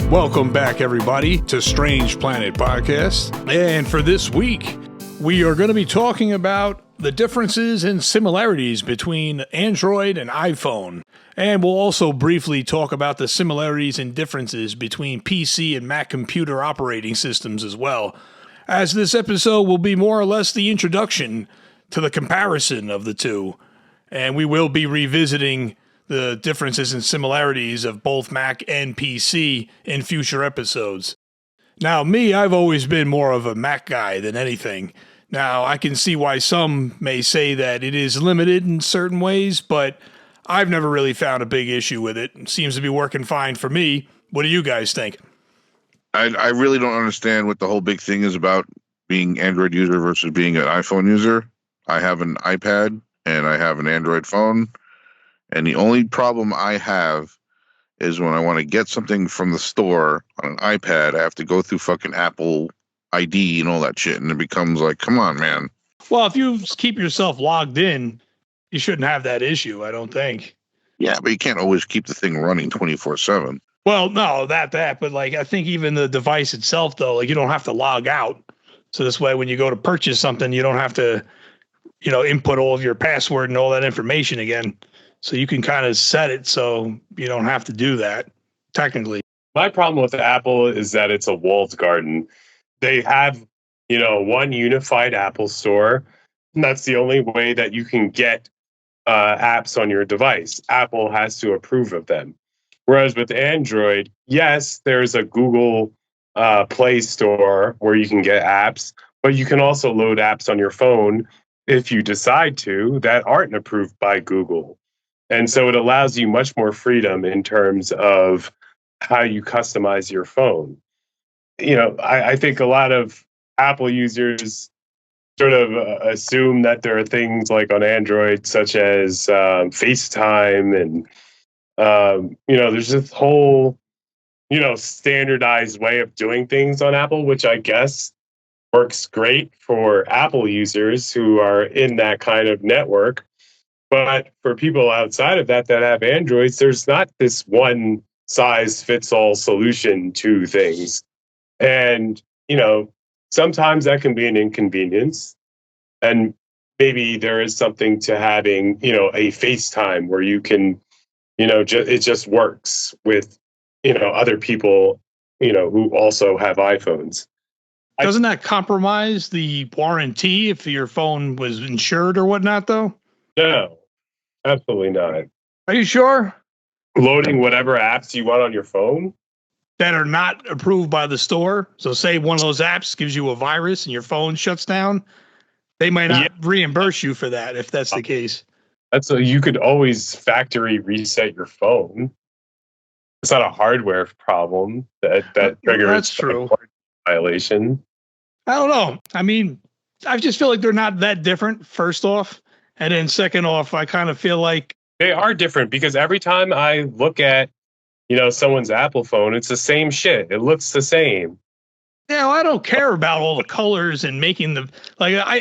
Welcome back, everybody, to Strange Planet Podcast. And for this week, we are going to be talking about the differences and similarities between Android and iPhone. And we'll also briefly talk about the similarities and differences between PC and Mac computer operating systems as well, as this episode will be more or less the introduction to the comparison of the two. And we will be revisiting the differences and similarities of both Mac and PC in future episodes. Now, I've always been more of a Mac guy than anything. Now, I can see why some may say that it is limited in certain ways, but I've never really found a big issue with it. It seems to be working fine for me. What do you guys think? I really don't understand what the whole big thing is about being Android user versus being an iPhone user. I have an iPad and I have an Android phone. And the only problem I have is when I want to get something from the store on an iPad, I have to go through fucking Apple ID and all that shit. And it becomes like, come on, man. Well, if you keep yourself logged in, you shouldn't have that issue, I don't think. Yeah, but you can't always keep the thing running 24/7. Well, no, but like, I think even the device itself, though, like you don't have to log out. So this way, when you go to purchase something, you don't have to, input all of your password and all that information again. So you can kind of set it so you don't have to do that, technically. My problem with Apple is that it's a walled garden. They have, one unified Apple store, and that's the only way that you can get apps on your device. Apple has to approve of them. Whereas with Android, yes, there's a Google Play Store where you can get apps, but you can also load apps on your phone if you decide to that aren't approved by Google. And so it allows you much more freedom in terms of how you customize your phone. I think a lot of Apple users sort of assume that there are things like on Android, such as FaceTime and, there's this whole, standardized way of doing things on Apple, which I guess works great for Apple users who are in that kind of network. But for people outside of that have Androids, there's not this one size fits all solution to things. And, sometimes that can be an inconvenience. And maybe there is something to having, a FaceTime where you can, it just works with, other people, who also have iPhones. Doesn't that compromise the warranty if your phone was insured or whatnot, though? No, absolutely not. Are you sure? Loading whatever apps you want on your phone that are not approved by the store. So say one of those apps gives you a virus and your phone shuts down. They might not reimburse you for that if that's the case. You could always factory reset your phone. It's not a hardware problem that triggers that's true. Violation. I don't know. I mean, I just feel like they're not that different, first off. And then second off, I kind of feel like they are different because every time I look at, someone's Apple phone, it's the same shit. It looks the same. Yeah, well, I don't care about all the colors and making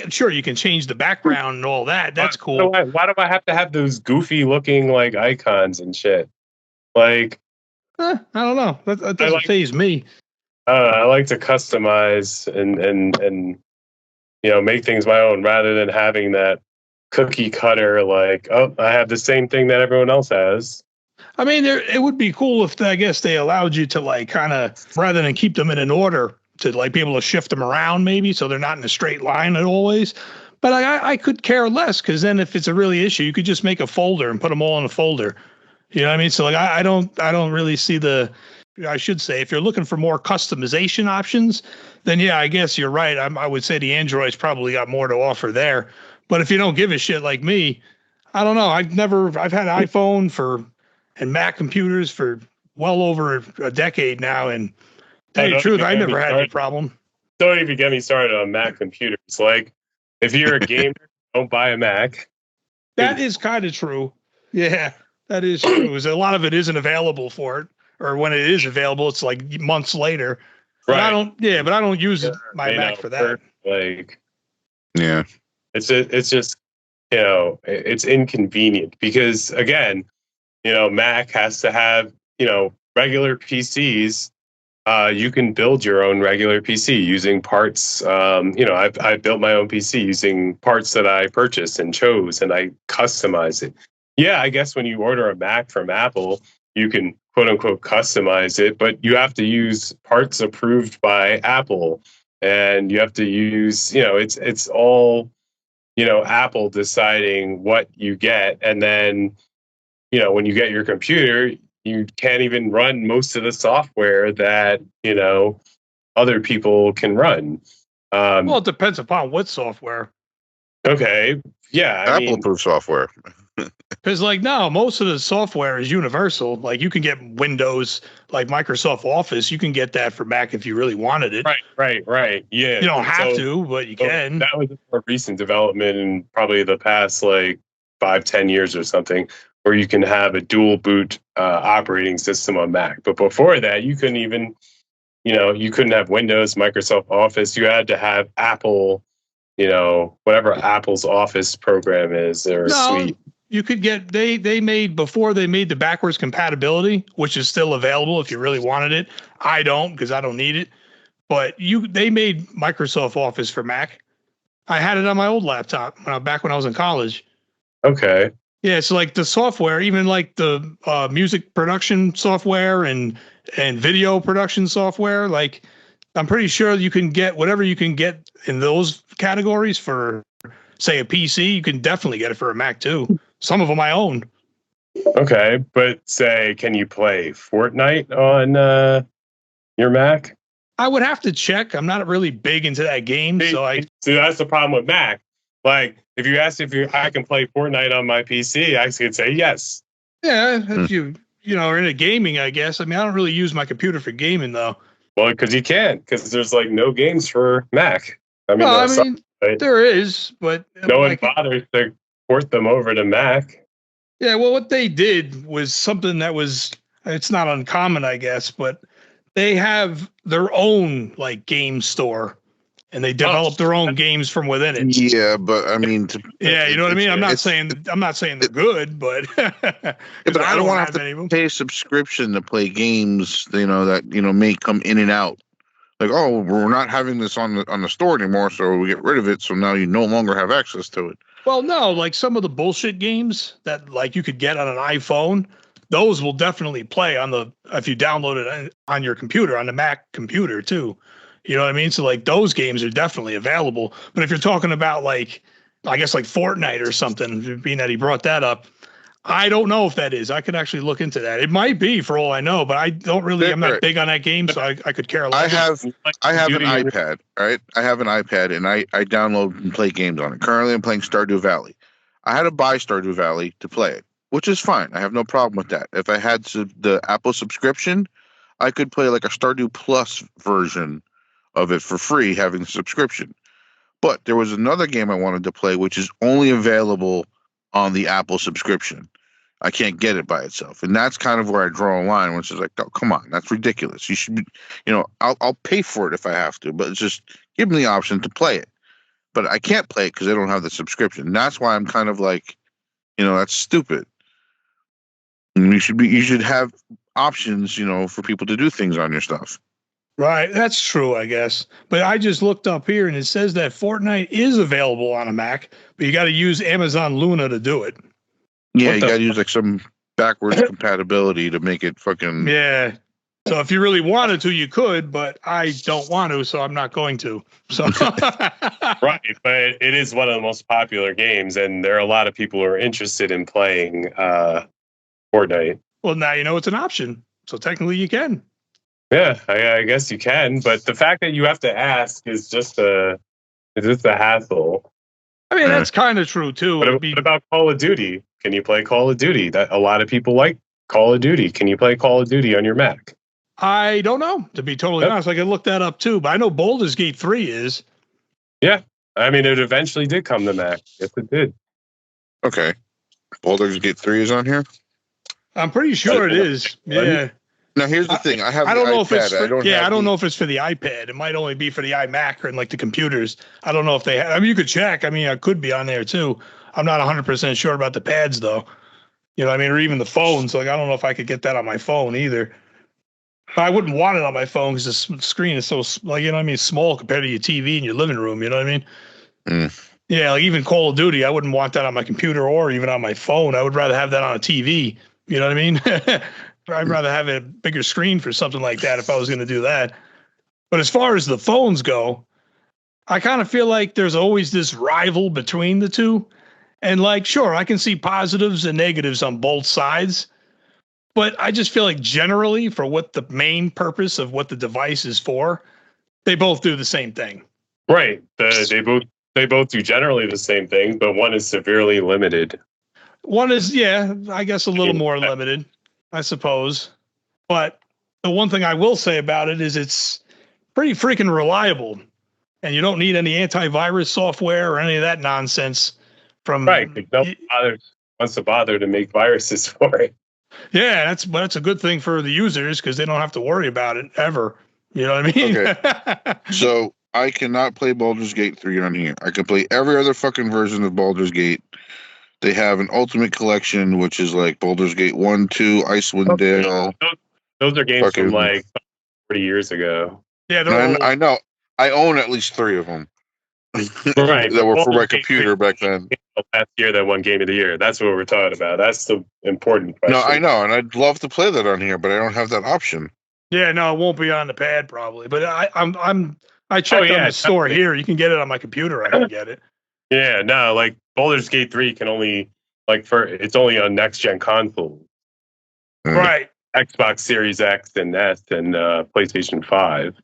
sure you can change the background and all that. That's cool. Why do I have to have those goofy looking like icons and shit? Like, I don't know. That doesn't faze me. I like to customize and make things my own rather than having that cookie cutter, like, oh, I have the same thing that everyone else has. I mean, it would be cool if I guess they allowed you to like kind of, rather than keep them in an order, to like be able to shift them around maybe so they're not in a straight line at always. But I could care less, because then if it's a really issue, you could just make a folder and put them all in a folder. You know what I mean? So like I don't really see I should say, if you're looking for more customization options, then yeah, I guess you're right. I would say the Android's probably got more to offer there. But if you don't give a shit like me, I don't know. I've had an iPhone and Mac computers for well over a decade now. And to tell you the truth, I never had any problem. Don't even get me started on Mac computers. Like, if you're a gamer, don't buy a Mac. That is kind of true. Yeah, that is true. A lot of it isn't available for it. Or when it is available, it's like months later. But Right. I don't use my Mac for that. Yeah. It's just, it's inconvenient because, again, Mac has to have, regular PCs You can build your own regular PC using parts. I built my own PC using parts that I purchased and chose, and I customize it. Yeah, I guess when you order a Mac from Apple, you can quote unquote customize it, but you have to use parts approved by Apple, and you have to use, it's all, Apple deciding what you get, and then when you get your computer, you can't even run most of the software that other people can run. Well, it depends upon what software. Okay, yeah, Apple approved software. Because no, most of the software is universal. Like you can get Windows, like Microsoft Office, you can get that for Mac if you really wanted it. Right. Yeah, you don't have to, but you can. That was a more recent development in probably the past 5-10 years or something, where you can have a dual boot operating system on Mac. But before that, you couldn't even, you couldn't have Windows, Microsoft Office. You had to have Apple, whatever Apple's Office program is, or suite. You could get they made before they made the backwards compatibility, which is still available if you really wanted it. I don't, because I don't need it. But they made Microsoft Office for Mac. I had it on my old laptop back when I was in college. Okay. Yeah, so the software, even the music production software and video production software, I'm pretty sure you can get whatever you can get in those categories for, say, a PC. You can definitely get it for a Mac too. Some of them I own. Okay, but can you play Fortnite on your Mac? I would have to check. I'm not really big into that game, See, that's the problem with Mac. If you ask if I can play Fortnite on my PC, I could say yes. Yeah, if you are into gaming, I guess. I don't really use my computer for gaming though. Well, because you can't, because there's no games for Mac. There is, but no one bothers to port them over to Mac. Yeah, well, what they did was something that it's not uncommon, I guess, but they have their own game store, and they develop their own games from within it. Yeah, but you know what I mean. I'm not saying they're good, but but I don't want to have to pay a subscription to play games. That may come in and out. We're not having this on the store anymore, so we get rid of it. So now you no longer have access to it. Well, no, some of the bullshit games that you could get on an iPhone, those will definitely play if you download it on your computer, on the Mac computer too. You know what I mean? So those games are definitely available. But if you're talking about I guess Fortnite or something, being that he brought that up, I don't know if that is. I could actually look into that. It might be, for all I know, but I don't really. I'm not big on that game, so I could care less. I have an iPad, right? I have an iPad, and I download and play games on it. Currently, I'm playing Stardew Valley. I had to buy Stardew Valley to play it, which is fine. I have no problem with that. If I had the Apple subscription, I could play a Stardew Plus version of it for free, having the subscription. But there was another game I wanted to play, which is only available on the Apple subscription. I can't get it by itself. And that's kind of where I draw a line, which is oh, come on, that's ridiculous. You should be, I'll pay for it if I have to, but it's just give me the option to play it. But I can't play it because I don't have the subscription. And that's why I'm kind of that's stupid. And you should have options, for people to do things on your stuff. Right, that's true, I guess. But I just looked up here, and it says that Fortnite is available on a Mac, but you got to use Amazon Luna to do it. Yeah, you got to use some backwards compatibility to make it fucking. Yeah. So if you really wanted to, you could, but I don't want to, so I'm not going to. So. Right, but it is one of the most popular games, and there are a lot of people who are interested in playing Fortnite. Well, now you know it's an option, so technically you can. Yeah, I guess you can, but the fact that you have to ask is just a hassle. That's kind of true too. What about Call of Duty? Can you play Call of Duty? That a lot of people like Call of Duty. Can you play Call of Duty on your Mac? I don't know, to be totally honest. I could look that up too, but I know Baldur's Gate 3 is. Yeah, it eventually did come to Mac. Yes, it did. Okay, Baldur's Gate 3 is on here. I'm pretty sure it is. Yeah. Now here's the thing. I don't know if it's I don't know if it's for the iPad. It might only be for the iMac or the computers. I don't know if they have. You could check. It could be on there too. I'm not 100% sure about the pads though. Or even the phones. I don't know if I could get that on my phone either. I wouldn't want it on my phone because the screen is so like you know what I mean small compared to your TV in your living room. You know what I mean? Yeah, like even Call of Duty, I wouldn't want that on my computer or even on my phone. I would rather have that on a TV. You know what I mean? I'd rather have a bigger screen for something like that if I was going to do that. But as far as the phones go, I kind of feel like there's always this rival between the two. And like, sure, I can see positives and negatives on both sides. But I just feel like generally, for what the main purpose of what the device is for, they both do the same thing. Right. They both do generally the same thing, but one is severely limited. One is, yeah, I guess a little more limited, I suppose. But the one thing I will say about it is it's pretty freaking reliable. And you don't need any antivirus software or any of that nonsense from right. No one wants to bother to make viruses for it. Yeah, that's a good thing for the users because they don't have to worry about it ever. You know what I mean? Okay. So I cannot play Baldur's Gate 3 on here. I can play every other fucking version of Baldur's Gate. They have an Ultimate Collection, which is like Baldur's Gate 1, 2, Icewind Dale. Those are games from like 40 years ago. Yeah, I know. I own at least 3 of them. Right. That were for my computer back then. Last year, that won Game of the Year. That's what we're talking about. That's the important question. No, I know, and I'd love to play that on here, but I don't have that option. Yeah, no, it won't be on the pad probably. But I checked on the store here. You can get it on my computer. I can get it. Yeah, no, like Baldur's Gate 3 can only it's only on next gen consoles. Right. Xbox Series X and S and PlayStation 5.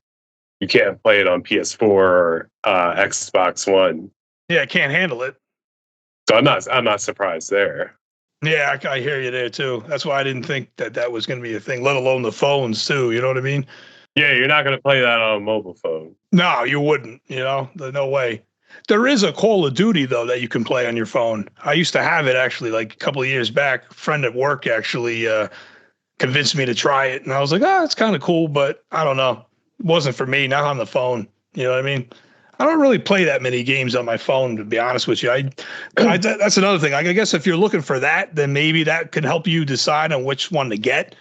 You can't play it on PS4 or Xbox One. Yeah, I can't handle it. So I'm not surprised there. Yeah, I hear you there too. That's why I didn't think that was going to be a thing, let alone the phones too. You know what I mean? Yeah, you're not going to play that on a mobile phone. No, you wouldn't. You know, no way. There is a Call of Duty though that you can play on your phone. I used to have it actually, like a couple of years back. A friend at work actually convinced me to try it, and I was like, it's kind of cool, but I don't know. It wasn't for me. Not on the phone. You know what I mean? I don't really play that many games on my phone, to be honest with you. That's another thing. I guess if you're looking for that, then maybe that could help you decide on which one to get.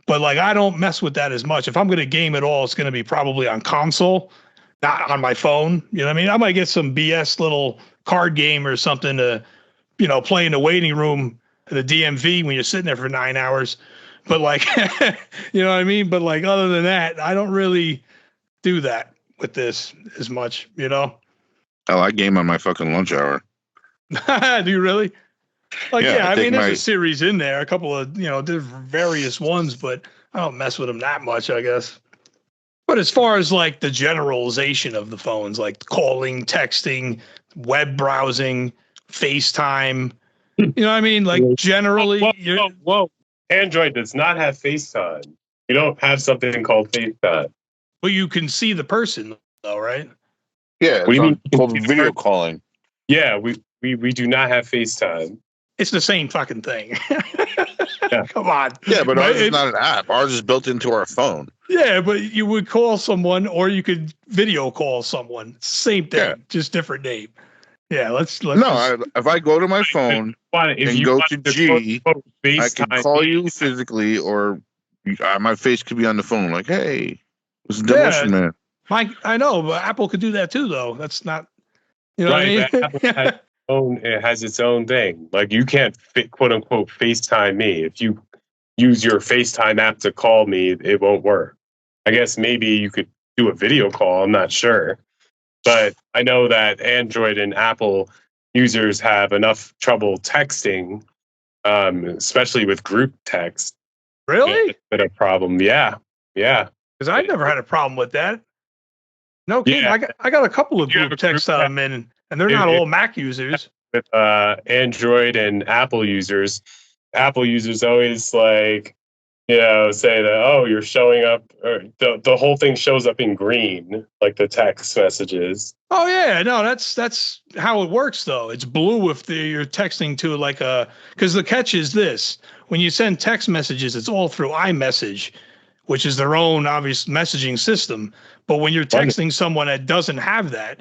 But like, I don't mess with that as much. If I'm going to game at all, it's going to be probably on console, not on my phone. You know what I mean? I might get some BS little card game or something to, play in the waiting room at the DMV when you're sitting there for 9 hours. But like, you know what I mean? But like, other than that, I don't really do that with this as much, Hell, I game on my fucking lunch hour. Do you really? Like, yeah, I mean, there's a series in there, a couple of, there's various ones, but I don't mess with them that much, I guess. But as far as like the generalization of the phones, like calling, texting, web browsing, FaceTime, you know what I mean? Like generally, whoa. Android does not have FaceTime. You don't have something called FaceTime. Well, you can see the person, though, right? Yeah, it's called video calling. Yeah, we do not have FaceTime. It's the same fucking thing. Yeah. Come on. Yeah, but ours is not an app. Ours is built into our phone. Yeah, but you would call someone, or you could video call someone. Same thing, just different name. Yeah, let's. No, if I go to my phone and go to G, I can call you physically, or my face could be on the phone. Like, hey. It's a demolition man. I know, but Apple could do that too, though. That's not, right, what I mean? It has its own thing. Like, you can't quote unquote FaceTime me. If you use your FaceTime app to call me, it won't work. I guess maybe you could do a video call. I'm not sure, but I know that Android and Apple users have enough trouble texting, especially with group text. Really? It's been a problem. Yeah. Because I've never had a problem with that. No kidding. Yeah. I got a couple of group texts that I'm in, and they're not all Mac users. With Android and Apple users always like, say that, you're showing up, or the whole thing shows up in green, like the text messages. Oh yeah, no, that's how it works though. It's blue if you're texting to like because the catch is this: when you send text messages, it's all through iMessage, which is their own obvious messaging system. But when you're texting someone that doesn't have that,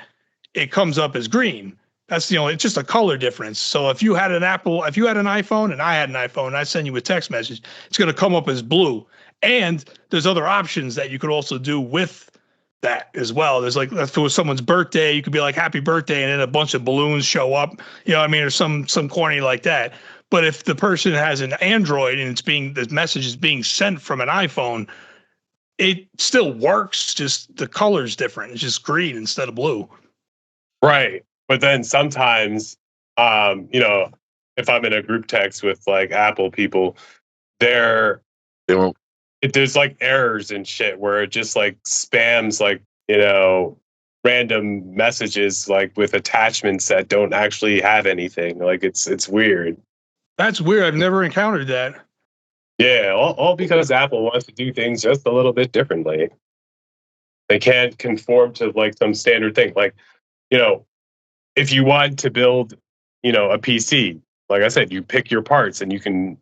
it comes up as green. That's it's just a color difference. So if you had an iPhone and I had an iPhone, and I send you a text message, it's going to come up as blue. And there's other options that you could also do with that as well. There's like, if it was someone's birthday, you could be like, happy birthday, and then a bunch of balloons show up, you know what I mean, or some corny like that. But if the person has an Android and the message is being sent from an iPhone, it still works, just the color's different. It's just green instead of blue. Right. But then sometimes, if I'm in a group text with like Apple people, there's like errors and shit where it just like spams like, random messages like with attachments that don't actually have anything. Like it's weird. That's weird. I've never encountered that. Yeah, all because Apple wants to do things just a little bit differently. They can't conform to like some standard thing. Like, if you want to build, a PC, like I said, you pick your parts and you can,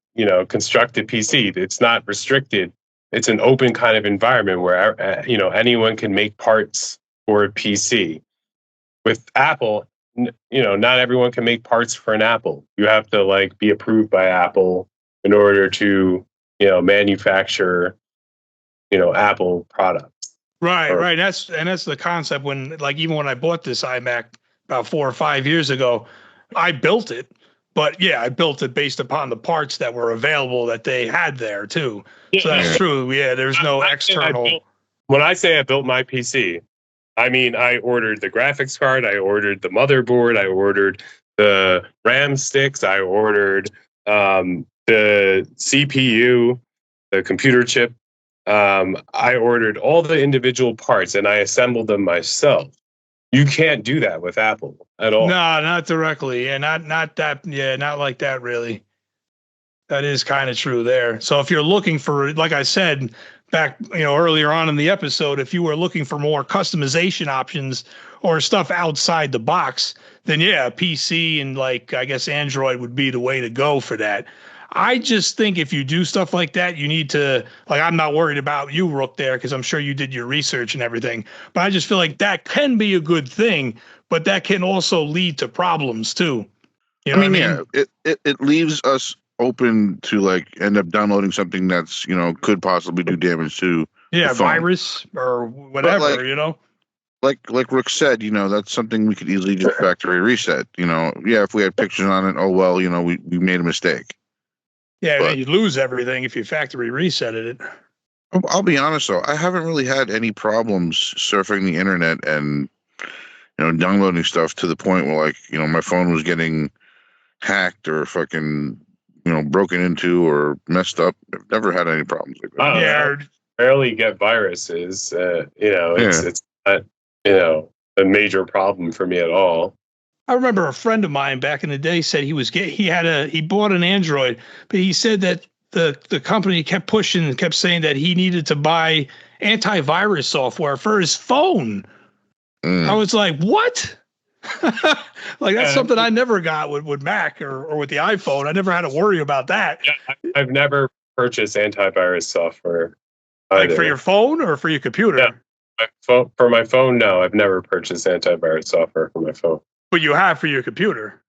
construct a PC. It's not restricted. It's an open kind of environment where, anyone can make parts for a PC. With Apple, not everyone can make parts for an Apple. You have to like be approved by Apple in order to, manufacture, Apple products. Right. That's the concept. Even when I bought this iMac about 4 or 5 years ago, I built it. But yeah, I built it based upon the parts that were available that they had there too. Yeah. So that's true. Yeah, there's no external. When I say I built my PC, I mean I ordered the graphics card, I ordered the motherboard, I ordered the RAM sticks, I ordered the CPU, the computer chip. I ordered all the individual parts and I assembled them myself. You can't do that with Apple at all. No, not directly. Yeah, not that. Yeah, not like that. Really, that is kind of true there. So if you're looking for, like I said back, earlier on in the episode, if you were looking for more customization options or stuff outside the box, then yeah, PC and like I guess Android would be the way to go for that. I just think if you do stuff like that, you need to, like, I'm not worried about you, Rook, there, because I'm sure you did your research and everything. But I just feel like that can be a good thing, but that can also lead to problems too. You know what I mean? Yeah, it leaves us open to like end up downloading something that's, could possibly do damage to the phone. Virus or whatever, Like Rook said, that's something we could easily just factory reset. If we had pictures on it, oh well, we made a mistake. Yeah, but you'd lose everything if you factory resetted it. I'll be honest though, I haven't really had any problems surfing the internet and downloading stuff to the point where like my phone was getting hacked or fucking broken into or messed up. I've never had any problems like that. I barely get viruses. It's not a major problem for me at all. I remember a friend of mine back in the day said he bought an Android, but he said that the company kept pushing and kept saying that he needed to buy antivirus software for his phone. I was like, what? Like that's something I never got with Mac or with the iPhone. I never had to worry about that. Yeah, I've never purchased antivirus software either. Like for your phone or for your computer? Yeah. For my phone, no, I've never purchased antivirus software for my phone. But you have for your computer.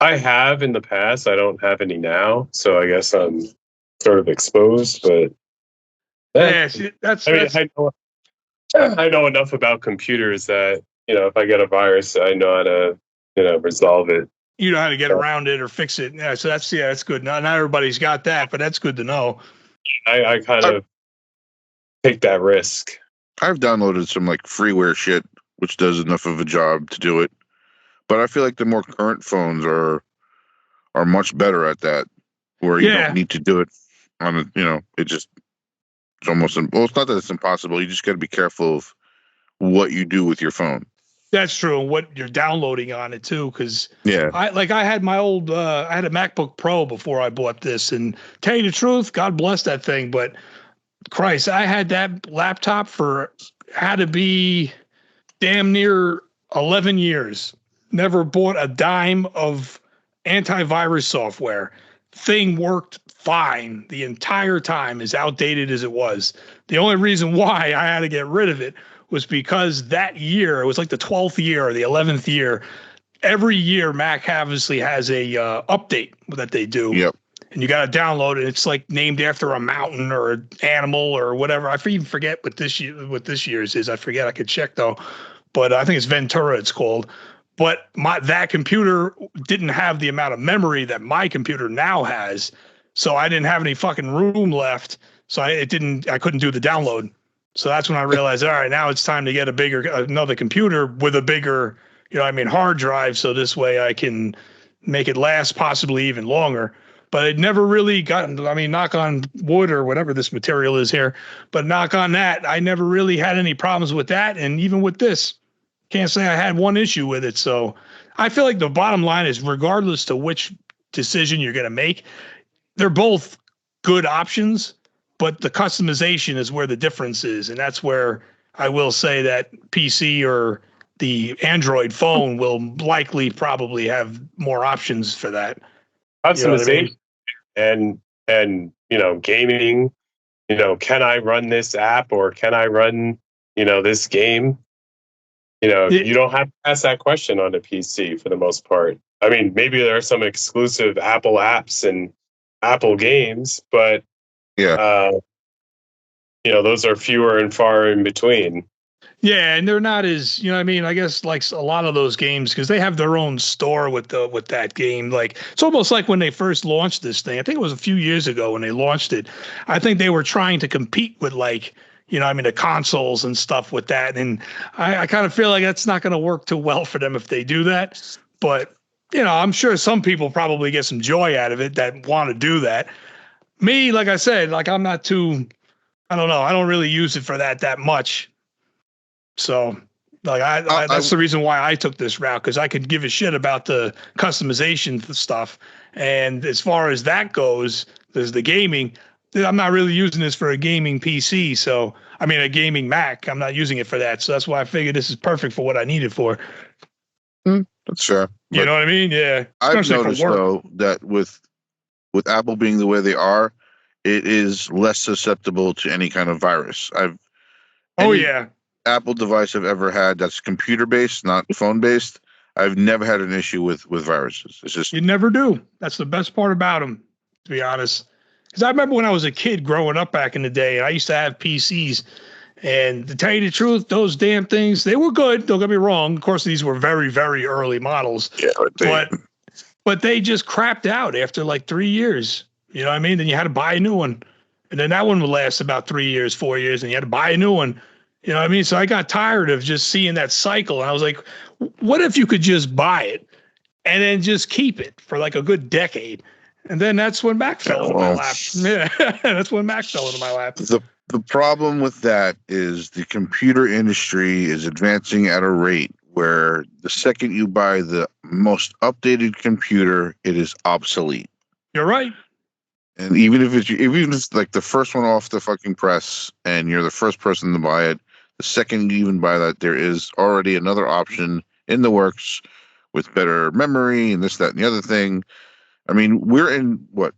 I have in the past. I don't have any now, so I guess I'm sort of exposed. But I know enough about computers that if I get a virus, I know how to resolve it. You know how to get around it or fix it. Yeah, so that's good. Not everybody's got that, but that's good to know. I kind of take that risk. I've downloaded some like freeware shit, which does enough of a job to do it. But I feel like the more current phones are much better at that, where you don't need to do it on a, it's almost, well, it's not that it's impossible. You just got to be careful of what you do with your phone. That's true. And what you're downloading on it too. Cause I had my old, I had a MacBook Pro before I bought this, and tell you the truth, God bless that thing. But Christ, I had that laptop had to be damn near 11 years. Never bought a dime of antivirus software. Thing worked fine the entire time, as outdated as it was. The only reason why I had to get rid of it was because that year, it was like the 12th year or the 11th year. Every year, Mac obviously has a update that they do. Yep. and you got to download it. It's like named after a mountain or an animal or whatever. I even forget what this year's is. I forget. I could check though, but I think it's Ventura. It's called. But that computer didn't have the amount of memory that my computer now has, so I didn't have any fucking room left. So I couldn't do the download. So that's when I realized, all right, now it's time to get another computer with a bigger, hard drive. So this way I can make it last possibly even longer. But it never really knock on wood or whatever this material is here, but knock on that, I never really had any problems with that. And even with this, can't say I had one issue with it. So I feel like the bottom line is, regardless to which decision you're going to make, they're both good options, but the customization is where the difference is. And that's where I will say that PC or the Android phone will likely probably have more options for that. Customization and gaming, can I run this app or can I run, this game? You don't have to ask that question on a PC for the most part. I mean, maybe there are some exclusive Apple apps and Apple games, but yeah, those are fewer and far in between. Yeah, and they're not as, I guess like a lot of those games, because they have their own store with that game. Like, it's almost like when they first launched this thing. I think it was a few years ago when they launched it. I think they were trying to compete with the consoles and stuff with that. And I kind of feel like that's not going to work too well for them if they do that. But, I'm sure some people probably get some joy out of it that want to do that. Me, like I said, I'm not too, I don't know. I don't really use it for that much. So, that's the reason why I took this route, because I could give a shit about the customization stuff. And as far as that goes, there's the gaming. I'm not really using this for a gaming PC. So, a gaming Mac. I'm not using it for that. So that's why I figured this is perfect for what I need it for. That's fair. You know what I mean? Yeah. I've noticed though that with Apple being the way they are, it is less susceptible to any kind of virus. Apple device I've ever had that's computer based, not phone based, I've never had an issue with viruses. It's just, you never do. That's the best part about them, to be honest. Because I remember when I was a kid growing up back in the day, and I used to have PCs. And to tell you the truth, those damn things, they were good. Don't get me wrong. Of course, these were very, very early models. Yeah, but they just crapped out after like 3 years. You know what I mean? Then you had to buy a new one. And then that one would last about 3 years, 4 years, and you had to buy a new one. You know what I mean? So I got tired of just seeing that cycle. And I was like, what if you could just buy it and then just keep it for like a good decade? And then that's when Mac fell into my lap. Yeah, that's when Mac fell into my lap. The problem with that is the computer industry is advancing at a rate where the second you buy the most updated computer, it is obsolete. You're right. And even if it's like the first one off the fucking press and you're the first person to buy it, the second you even buy that, there is already another option in the works with better memory and this, that, and the other thing. I mean, we're in what,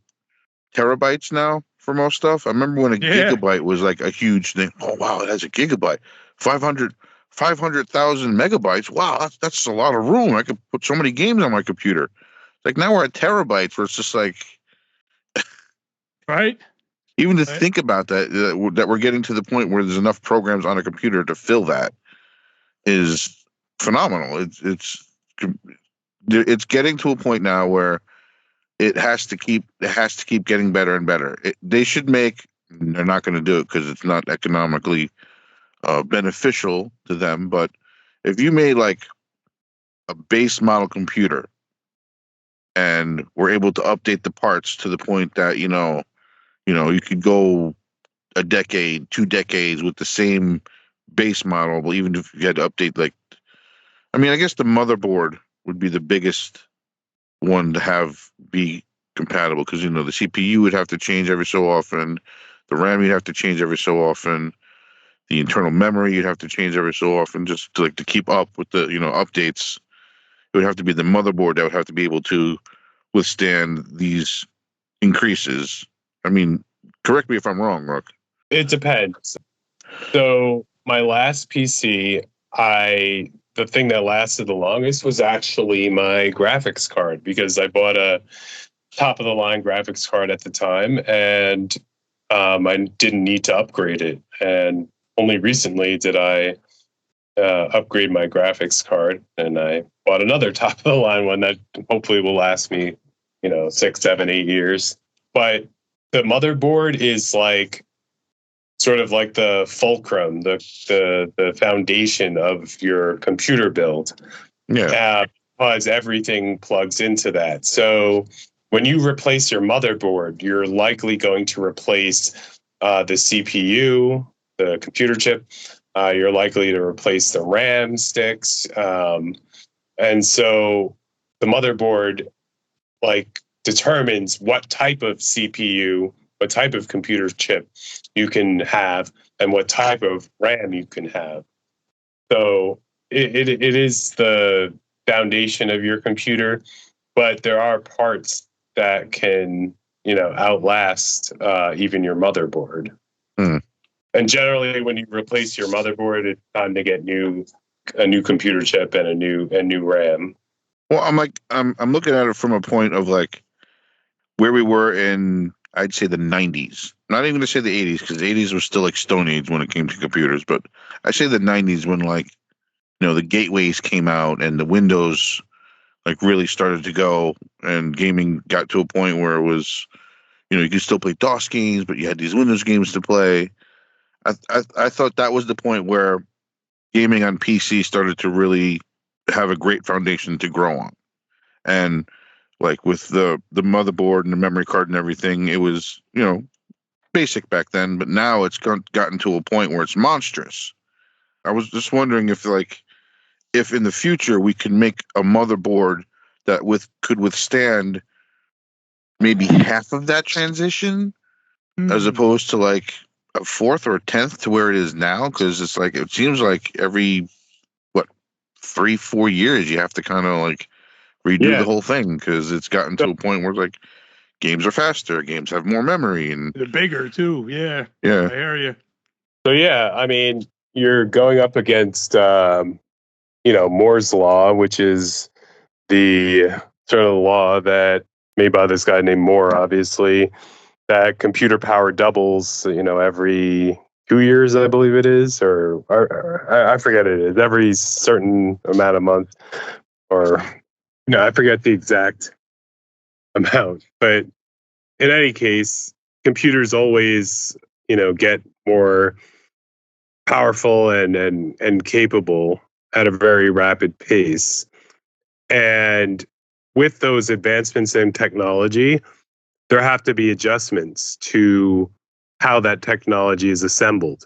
terabytes now for most stuff? I remember when a gigabyte was like a huge thing. Oh, wow, it has a gigabyte. 500,000 megabytes. Wow, that's a lot of room. I could put so many games on my computer. Like now we're at terabytes where it's just like... Right. Even to think about that we're getting to the point where there's enough programs on a computer to fill that is phenomenal. It's getting to a point now where it has to keep getting better and better. They're not going to do it because it's not economically beneficial to them. But if you made like a base model computer and were able to update the parts to the point that you could go a decade, 2 decades with the same base model, but even if you had to update, I guess the motherboard would be the biggest one to be compatible because, the CPU would have to change every so often, the RAM you'd have to change every so often, the internal memory you'd have to change every so often just to keep up with the, updates. It would have to be the motherboard that would have to be able to withstand these increases. Correct me if I'm wrong, Rook. It depends. So my last PC, the thing that lasted the longest was actually my graphics card because I bought a top of the line graphics card at the time, and I didn't need to upgrade it. And only recently did I upgrade my graphics card, and I bought another top of the line one that hopefully will last me, 6, 7, 8 years. But the motherboard is like sort of like the fulcrum, the foundation of your computer build. Yeah. Because everything plugs into that. So when you replace your motherboard, you're likely going to replace the CPU, the computer chip. You're likely to replace the RAM sticks. And so the motherboard determines what type of CPU, what type of computer chip you can have, and what type of RAM you can have. So it is the foundation of your computer, but there are parts that can, outlast even your motherboard. And generally, when you replace your motherboard, it's time to get a new computer chip and a new RAM. Well, I'm looking at it from a point of where we were in, I'd say, the 90s. Not even to say the 80s, because the 80s was still like Stone Age when it came to computers, but I say the 90s when the gateways came out and the Windows really started to go, and gaming got to a point where it was, you could still play DOS games, but you had these Windows games to play. I thought that was the point where gaming on PC started to really have a great foundation to grow on. And with the motherboard and the memory card and everything, it was, basic back then, but now it's gotten to a point where it's monstrous. I was just wondering if in the future we can make a motherboard that could withstand maybe half of that transition, as opposed to a fourth or a tenth to where it is now, because it's it seems like every 3-4 years you have to kind of redo the whole thing, because it's gotten to a point where games are faster, games have more memory, and they're bigger too. Yeah, I hear you. So I mean, you're going up against Moore's law, which is the sort of law that made by this guy named Moore, obviously, that computer power doubles, every 2 years, I believe it is, or I forget it is, every certain amount of months, or I forget the exact amount. But in any case, computers always, get more powerful and capable at a very rapid pace. And with those advancements in technology, there have to be adjustments to how that technology is assembled.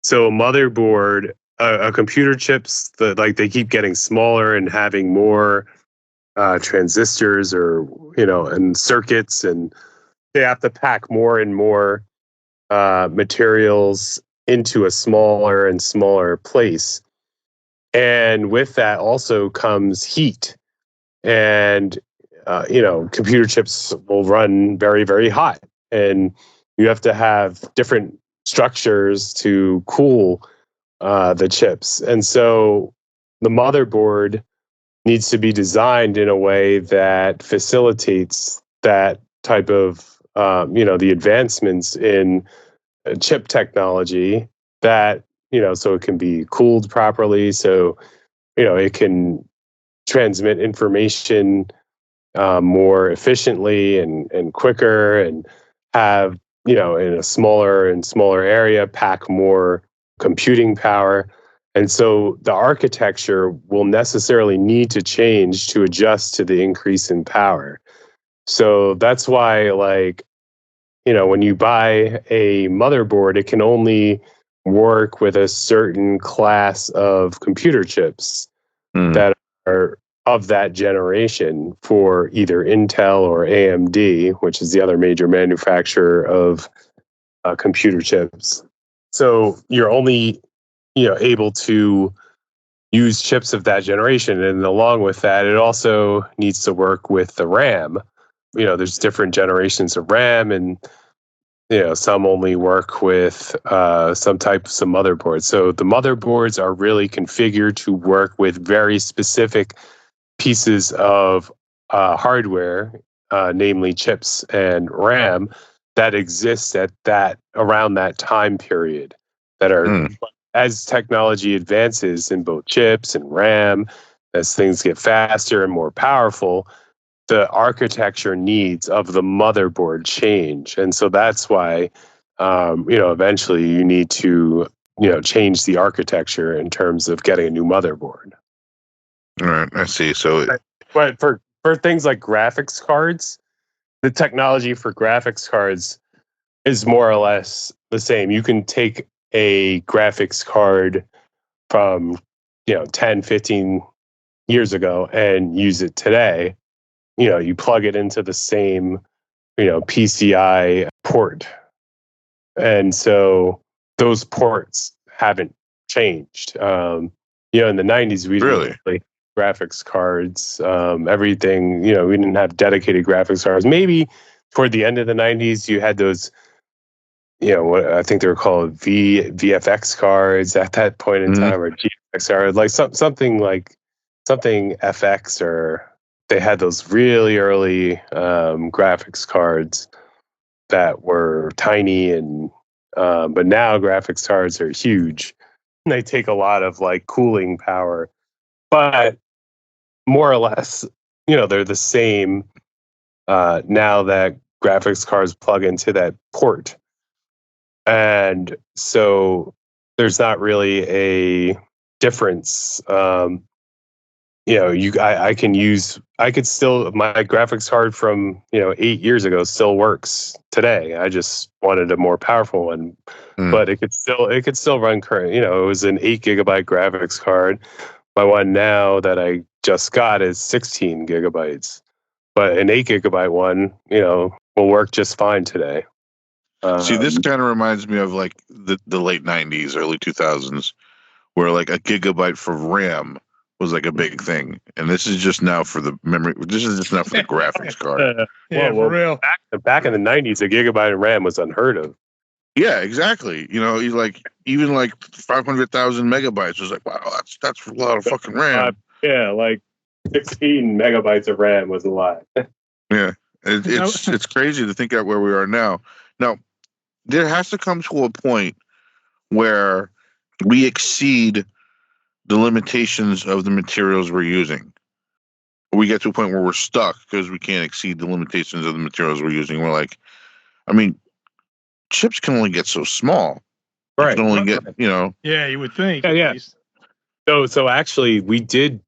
So a motherboard, a computer chips, they keep getting smaller and having more transistors and circuits, and they have to pack more and more materials into a smaller and smaller place. And with that also comes heat. And computer chips will run very, very hot, and you have to have different structures to cool the chips. And so the motherboard needs to be designed in a way that facilitates that type of, the advancements in chip technology, that, so it can be cooled properly, so, it can transmit information more efficiently and quicker, and have, in a smaller and smaller area, pack more computing power. And so the architecture will necessarily need to change to adjust to the increase in power. So that's why, when you buy a motherboard, it can only work with a certain class of computer chips that are of that generation, for either Intel or AMD, which is the other major manufacturer of computer chips. So you're only, able to use chips of that generation. And along with that, it also needs to work with the RAM. There's different generations of RAM, and some only work with some types of motherboards. So the motherboards are really configured to work with very specific pieces of hardware namely chips and RAM, that exist at that around that time period. That are as technology advances in both chips and RAM, as things get faster and more powerful, the architecture needs of the motherboard change, and so that's why eventually you need to change the architecture in terms of getting a new motherboard. All right, I see. So, but for things like graphics cards, the technology for graphics cards is more or less the same. You can take a graphics card from 10, 15 years ago and use it today. You plug it into the same PCI port, and so those ports haven't changed. In the 90s we didn't really graphics cards. Everything, we didn't have dedicated graphics cards. Maybe toward the end of the 90s you had those, what I think they were called VFX cards at that point in time, or GFX cards, like something FX, or they had those really early graphics cards that were tiny, and but now graphics cards are huge. And they take a lot of like cooling power, but more or less, they're the same now that graphics cards plug into that port. And so there's not really a difference. I could still, my graphics card from 8 years ago still works today. I just wanted a more powerful one, but it could still run current. It was an 8 gigabyte graphics card. My one now that I just got is 16 gigabytes, but an 8 gigabyte one, will work just fine today. See, this kind of reminds me of like the late 90s, early 2000s, where like a gigabyte for RAM was like a big thing, and this is just now for the memory. This is just now for the graphics card. For real. Back in the 90s, a gigabyte of RAM was unheard of. Yeah, exactly. He's like even like 500,000 megabytes was like, wow, that's a lot of fucking RAM. Like 16 megabytes of RAM was a lot. Yeah, it's crazy to think out where we are now. Now, there has to come to a point where we exceed the limitations of the materials we're using. We get to a point where we're stuck because we can't exceed the limitations of the materials we're using. We're like, chips can only get so small. Right. You can only get, Yeah, you would think. Yeah. So actually, we did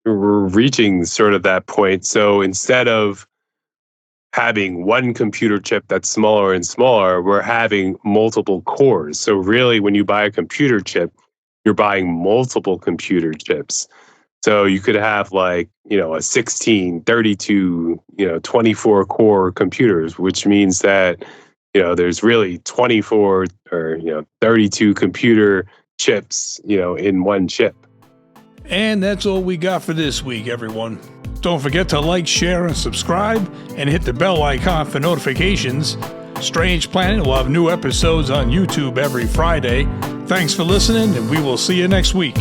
we're reaching sort of that point. So instead of having one computer chip that's smaller and smaller, we're having multiple cores. So really, when you buy a computer chip, you're buying multiple computer chips. So you could have like, a 16, 32, 24 core computers, which means that, there's really 24 or, 32 computer chips, in one chip. And that's all we got for this week, everyone. Don't forget to like, share, and subscribe, and hit the bell icon for notifications. Strange Planet will have new episodes on YouTube every Friday. Thanks for listening, and we will see you next week.